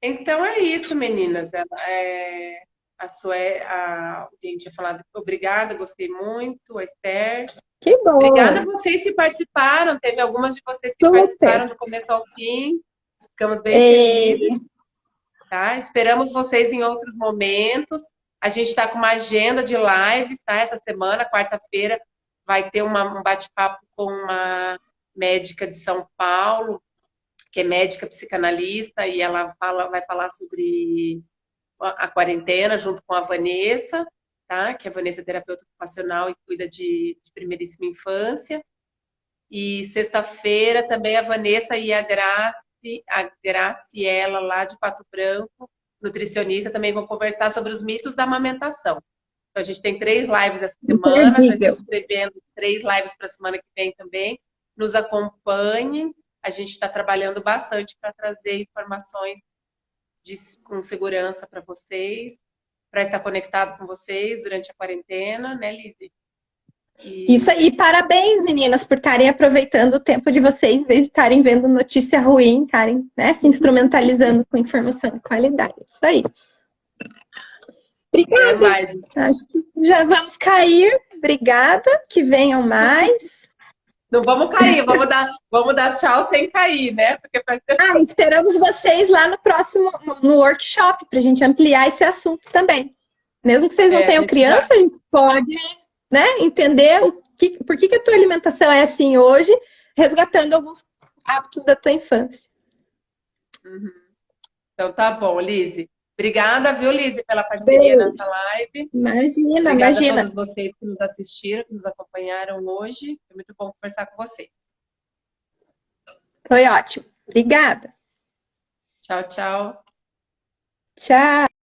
Então é isso, meninas. A gente tinha falado obrigada, gostei muito, a Esther. Que Obrigada a bom! vocês que participaram. Teve algumas de vocês que Super! participaram do começo ao fim. Ficamos bem felizes, É, tá? Esperamos vocês em outros momentos. A gente está com uma agenda de lives, tá? Essa semana, quarta-feira, vai ter um bate-papo com uma médica de São Paulo, que é médica psicanalista, e ela vai falar sobre a quarentena junto com a Vanessa, tá? Que a Vanessa é terapeuta ocupacional e cuida de primeiríssima infância. E sexta-feira também a Vanessa e a Graciela lá de Pato Branco, nutricionista, também vão conversar sobre os mitos da amamentação. Então a gente tem 3 lives essa semana, já imperdível. estamos prevendo 3 lives para a semana que vem também. Nos acompanhem, a gente está trabalhando bastante para trazer informações com segurança para vocês, para estar conectado com vocês durante a quarentena, né, Lizzy? Isso E aí, parabéns, meninas, por estarem aproveitando o tempo de vocês, em vez de estarem vendo notícia ruim, estarem, né, se instrumentalizando com informação de qualidade. Isso aí. até Obrigada. mais. Acho que já vamos cair. Obrigada. Que venham mais. Não vamos cair, vamos dar tchau sem cair, né? Porque vai ser... Ah, esperamos vocês lá no próximo, no workshop, para a gente ampliar esse assunto também. Mesmo que vocês não a tenham gente já. criança, a gente pode, né, entender por que a tua alimentação é assim hoje, resgatando alguns hábitos da tua infância. Uhum. Então tá bom, Lizzy. Obrigada, viu, Lizzy, pela parceria Beijo. nessa live. Imagina, Obrigada a imagina. todos vocês que nos assistiram, que nos acompanharam hoje. Foi muito bom conversar com vocês. Foi ótimo. Obrigada. Tchau, tchau. Tchau.